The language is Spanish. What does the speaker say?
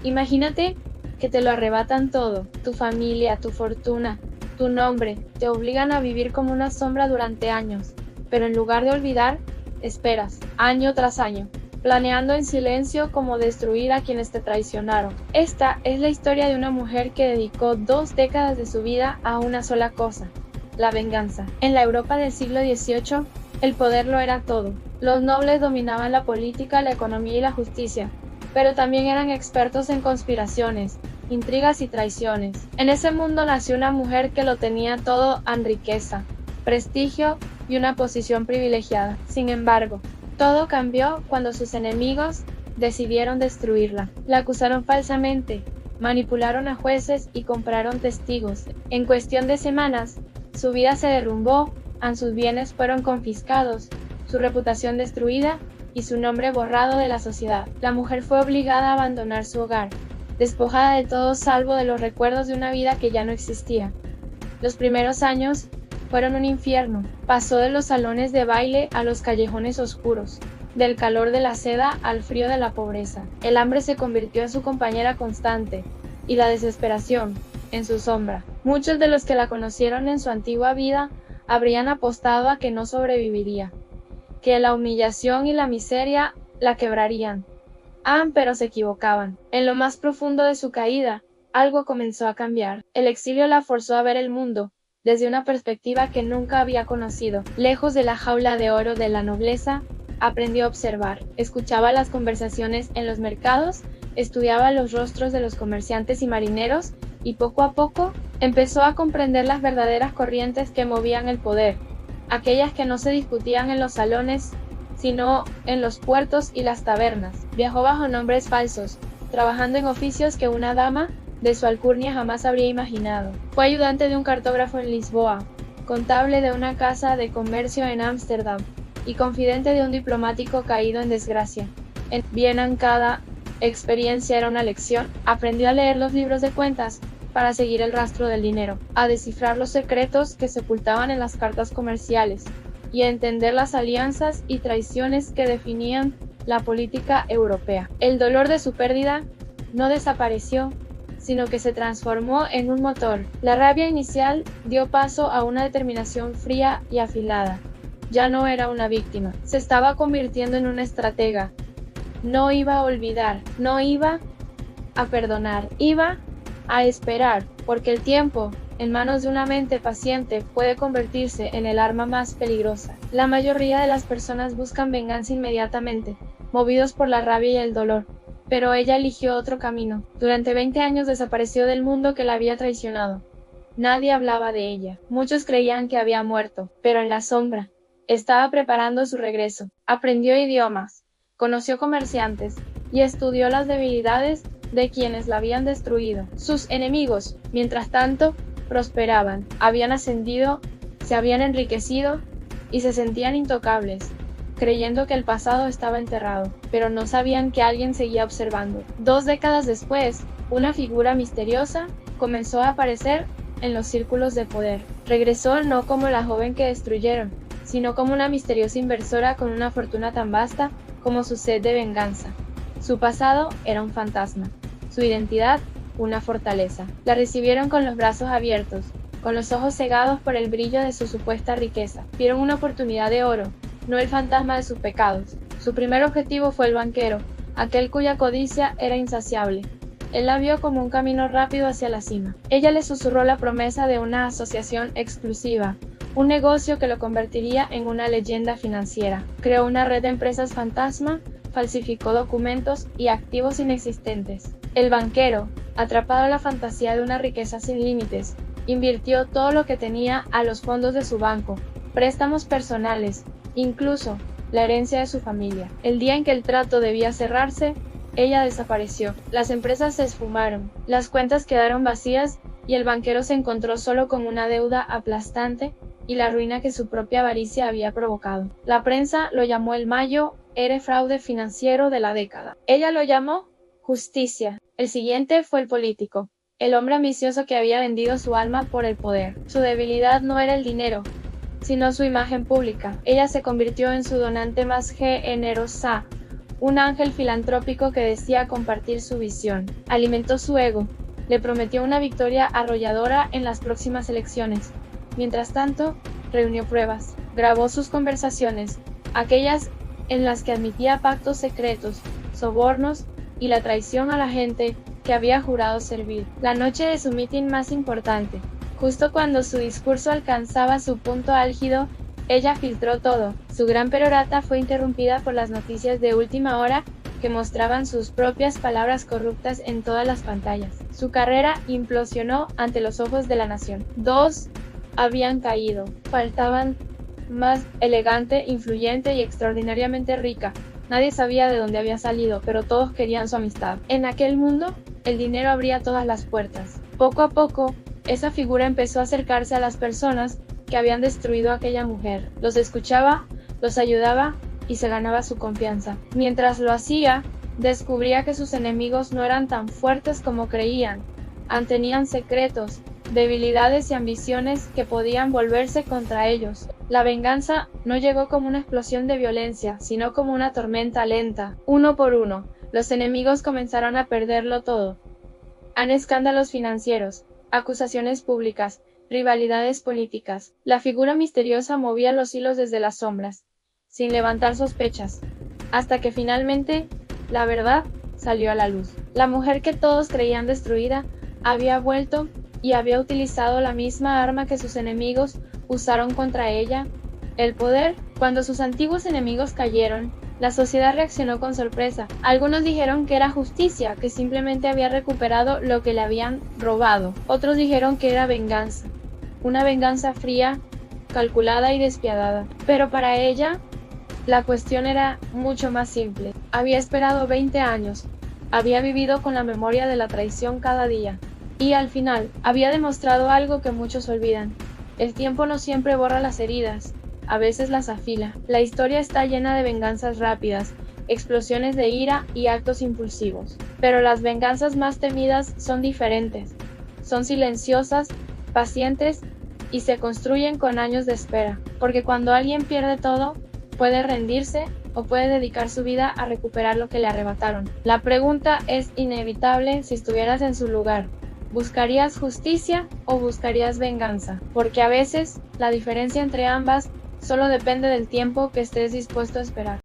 Imagínate que te lo arrebatan todo, tu familia, tu fortuna, tu nombre, te obligan a vivir como una sombra durante años, pero en lugar de olvidar, esperas, año tras año, planeando en silencio cómo destruir a quienes te traicionaron. Esta es la historia de una mujer que dedicó 2 décadas de su vida a una sola cosa: la venganza. En la Europa del siglo XVIII, el poder lo era todo. Los nobles dominaban la política, la economía y la justicia, pero también eran expertos en conspiraciones, intrigas y traiciones. En ese mundo nació una mujer que lo tenía todo en riqueza, prestigio y una posición privilegiada. Sin embargo, todo cambió cuando sus enemigos decidieron destruirla. La acusaron falsamente, manipularon a jueces y compraron testigos. En cuestión de semanas, su vida se derrumbó, sus bienes fueron confiscados, su reputación destruida y su nombre borrado de la sociedad. La mujer fue obligada a abandonar su hogar, despojada de todo salvo de los recuerdos de una vida que ya no existía. Los primeros años fueron un infierno. Pasó de los salones de baile a los callejones oscuros, del calor de la seda al frío de la pobreza. El hambre se convirtió en su compañera constante, y la desesperación en su sombra. Muchos de los que la conocieron en su antigua vida habrían apostado a que no sobreviviría, que la humillación y la miseria la quebrarían. Pero se equivocaban. En lo más profundo de su caída, algo comenzó a cambiar. El exilio la forzó a ver el mundo desde una perspectiva que nunca había conocido. Lejos de la jaula de oro de la nobleza, aprendió a observar. Escuchaba las conversaciones en los mercados, estudiaba los rostros de los comerciantes y marineros, y poco a poco empezó a comprender las verdaderas corrientes que movían el poder, aquellas que no se discutían en los salones, sino en los puertos y las tabernas. Viajó bajo nombres falsos, trabajando en oficios que una dama de su alcurnia jamás habría imaginado. Fue ayudante de un cartógrafo en Lisboa, contable de una casa de comercio en Ámsterdam, y confidente de un diplomático caído en desgracia. En Viena cada experiencia era una lección. Aprendió a leer los libros de cuentas para seguir el rastro del dinero, a descifrar los secretos que se ocultaban en las cartas comerciales, y a entender las alianzas y traiciones que definían la política europea. El dolor de su pérdida no desapareció, sino que se transformó en un motor. La rabia inicial dio paso a una determinación fría y afilada. Ya no era una víctima, se estaba convirtiendo en una estratega. No iba a olvidar, no iba a perdonar, iba a esperar, porque el tiempo, en manos de una mente paciente, puede convertirse en el arma más peligrosa. La mayoría de las personas buscan venganza inmediatamente, movidos por la rabia y el dolor, pero ella eligió otro camino. Durante 20 años desapareció del mundo que la había traicionado. Nadie hablaba de ella. Muchos creían que había muerto, pero en la sombra estaba preparando su regreso. Aprendió idiomas, conoció comerciantes y estudió las debilidades de quienes la habían destruido. Sus enemigos, mientras tanto, prosperaban, habían ascendido, se habían enriquecido y se sentían intocables, creyendo que el pasado estaba enterrado, pero no sabían que alguien seguía observando. 2 décadas después, una figura misteriosa comenzó a aparecer en los círculos de poder. Regresó no como la joven que destruyeron, sino como una misteriosa inversora con una fortuna tan vasta como su sed de venganza. Su pasado era un fantasma, su identidad una fortaleza. La recibieron con los brazos abiertos, con los ojos cegados por el brillo de su supuesta riqueza. Vieron una oportunidad de oro, no el fantasma de sus pecados. Su primer objetivo fue el banquero, aquel cuya codicia era insaciable. Él la vio como un camino rápido hacia la cima. Ella le susurró la promesa de una asociación exclusiva, un negocio que lo convertiría en una leyenda financiera. Creó una red de empresas fantasma, falsificó documentos y activos inexistentes. El banquero, atrapado en la fantasía de una riqueza sin límites, invirtió todo lo que tenía a los fondos de su banco, préstamos personales, incluso la herencia de su familia. El día en que el trato debía cerrarse, ella desapareció. Las empresas se esfumaron, las cuentas quedaron vacías y el banquero se encontró solo con una deuda aplastante y la ruina que su propia avaricia había provocado. La prensa lo llamó el mayor fraude financiero de la década. Ella lo llamó justicia. El siguiente fue el político, el hombre ambicioso que había vendido su alma por el poder. Su debilidad no era el dinero, sino su imagen pública. Ella se convirtió en su donante más generosa, un ángel filantrópico que decía compartir su visión. Alimentó su ego, le prometió una victoria arrolladora en las próximas elecciones. Mientras tanto, reunió pruebas, grabó sus conversaciones, aquellas en las que admitía pactos secretos, sobornos y la traición a la gente que había jurado servir. La noche de su mitin más importante, justo cuando su discurso alcanzaba su punto álgido, ella filtró todo. Su gran perorata fue interrumpida por las noticias de última hora que mostraban sus propias palabras corruptas en todas las pantallas. Su carrera implosionó ante los ojos de la nación. Dos habían caído. Faltaban más elegante, influyente y extraordinariamente rica. Nadie sabía de dónde había salido, pero todos querían su amistad. En aquel mundo, el dinero abría todas las puertas. Poco a poco, esa figura empezó a acercarse a las personas que habían destruido a aquella mujer. Los escuchaba, los ayudaba y se ganaba su confianza. Mientras lo hacía, descubría que sus enemigos no eran tan fuertes como creían. Tenían secretos, debilidades y ambiciones que podían volverse contra ellos. La venganza no llegó como una explosión de violencia, sino como una tormenta lenta. Uno por uno, los enemigos comenzaron a perderlo todo. Escándalos financieros, acusaciones públicas, rivalidades políticas. La figura misteriosa movía los hilos desde las sombras, sin levantar sospechas, hasta que finalmente, la verdad salió a la luz. La mujer que todos creían destruida, había vuelto y había utilizado la misma arma que sus enemigos usaron contra ella, el poder. Cuando sus antiguos enemigos cayeron, la sociedad reaccionó con sorpresa. Algunos dijeron que era justicia, que simplemente había recuperado lo que le habían robado. Otros dijeron que era venganza. Una venganza fría, calculada y despiadada. Pero para ella, la cuestión era mucho más simple. Había esperado 20 años. Había vivido con la memoria de la traición cada día. Y al final, había demostrado algo que muchos olvidan. El tiempo no siempre borra las heridas, a veces las afila. La historia está llena de venganzas rápidas, explosiones de ira y actos impulsivos. Pero las venganzas más temidas son diferentes. Son silenciosas, pacientes y se construyen con años de espera. Porque cuando alguien pierde todo, puede rendirse o puede dedicar su vida a recuperar lo que le arrebataron. La pregunta es inevitable si estuvieras en su lugar. ¿Buscarías justicia o buscarías venganza? Porque a veces, la diferencia entre ambas solo depende del tiempo que estés dispuesto a esperar.